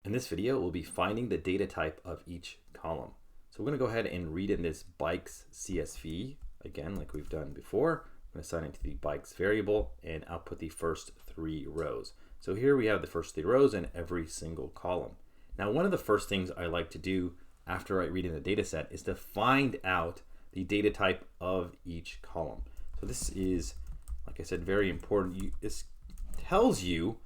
In this video, we'll be finding the data type of each column. So we're going to go ahead and read in this bikes CSV again, like we've done before. I'm going to assign it to the bikes variable and output the first 3 rows. So here we have the first 3 rows in every single column. Now, one of the first things I like to do after I read in the data set is to find out the data type of each column. So this is, like I said, very important. This tells you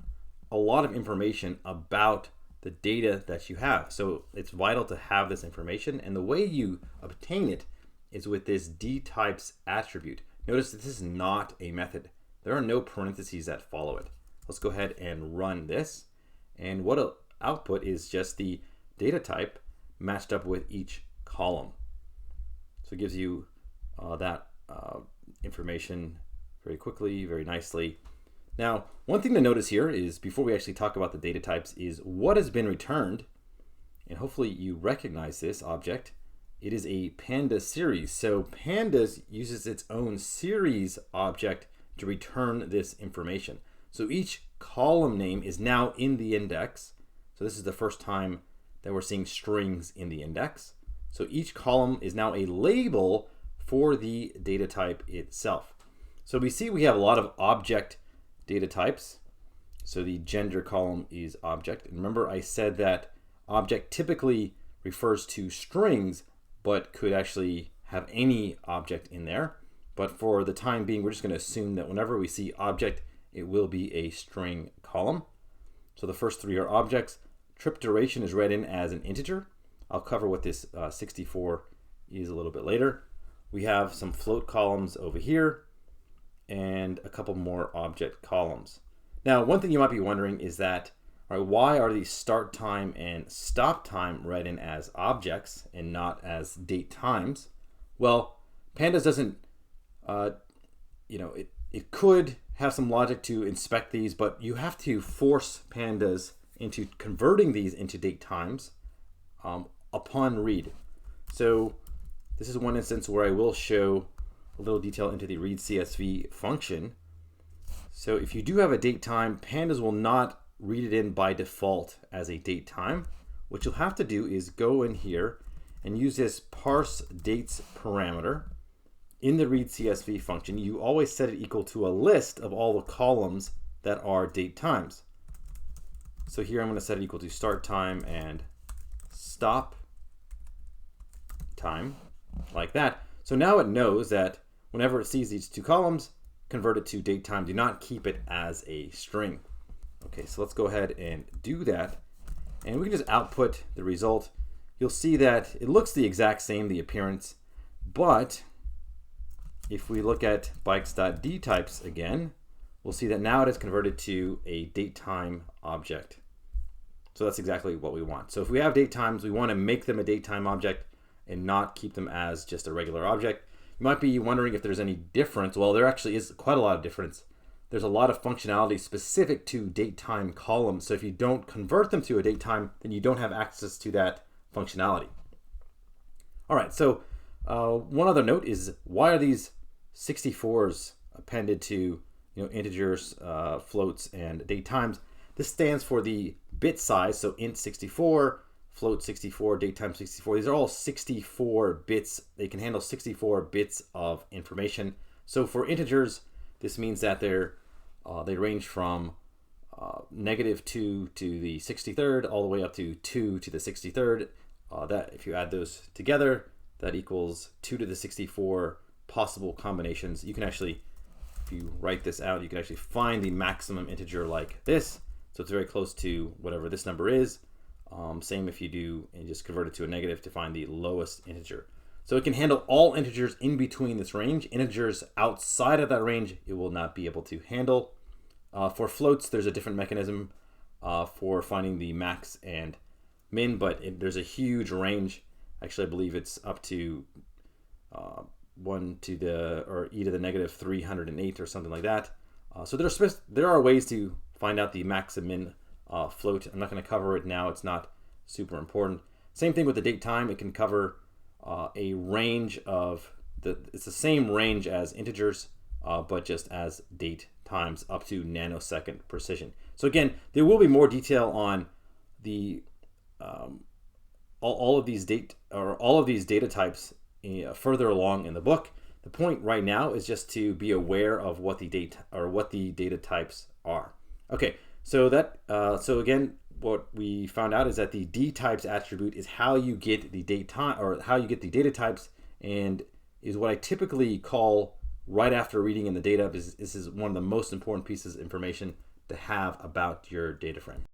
a lot of information about the data that you have. So it's vital to have this information, and the way you obtain it is with this dtypes attribute. Notice that this is not a method. There are no parentheses that follow it. Let's go ahead and run this, and what it'll output is just the data type matched up with each column. So it gives you that information very quickly, very nicely. Now, one thing to notice here is, before we actually talk about the data types, is what has been returned. And hopefully you recognize this object. It is a Panda series. So Pandas uses its own series object to return this information. So each column name is now in the index. So this is the first time that we're seeing strings in the index. So each column is now a label for the data type itself. So we see we have a lot of object data types. So the gender column is object. And remember, I said that object typically refers to strings, but could actually have any object in there. But for the time being, we're just going to assume that whenever we see object, it will be a string column. So the first 3 are objects. Trip duration is read in as an integer. I'll cover what this 64 is a little bit later. We have some float columns over here and a couple more object columns. Now, one thing you might be wondering is that, all right, why are these start time and stop time read in as objects and not as date times? Well, Pandas doesn't, it could have some logic to inspect these, but you have to force Pandas into converting these into date times upon read. So this is one instance where I will show a little detail into the read CSV function. So if you do have a date time, Pandas will not read it in by default as a date time. What you'll have to do is go in here and use this parse dates parameter. In the read CSV function, you always set it equal to a list of all the columns that are date times. So here I'm going to set it equal to start time and stop time, like that. So now it knows that whenever it sees these 2 columns, convert it to date time. Do not keep it as a string. Okay, so let's go ahead and do that. And we can just output the result. You'll see that it looks the exact same, the appearance, but if we look at bikes.dtypes again, we'll see that now it is converted to a date time object. So that's exactly what we want. So if we have date times, we want to make them a date time object and not keep them as just a regular object. You might be wondering if there's any difference. Well, there actually is quite a lot of difference. There's a lot of functionality specific to date time columns. So if you don't convert them to a date time, then you don't have access to that functionality. All right, so one other note is, why are these 64s appended to integers, floats, and date times? This stands for the bit size, so int 64, float 64, datetime 64. These are all 64 bits. They can handle 64 bits of information. So for integers, this means that they range from -2 to the 63rd all the way up to 2 to the 63rd. That, if you add those together, that equals 2 to the 64 possible combinations. You can actually, if you write this out, you can actually find the maximum integer like this. So it's very close to whatever this number is. Same if you do and just convert it to a negative to find the lowest integer. So it can handle all integers in between this range. Integers outside of that range, it will not be able to handle. For floats, there's a different mechanism for finding the max and min, but there's a huge range. Actually, I believe it's up to 1 to the, or e to the -308 or something like that. So there are ways to find out the max and min float. I'm not going to cover it now. It's not super important. Same thing with the date time. It can cover a range of it's the same range as integers, but just as date times up to nanosecond precision. So again, there will be more detail on the all of these data types further along in the book. The point right now is just to be aware of what the data types are. Okay, so again, what we found out is that the dtypes attribute is how you get the data types, and is what I typically call right after reading in the data. This is one of the most important pieces of information to have about your data frame.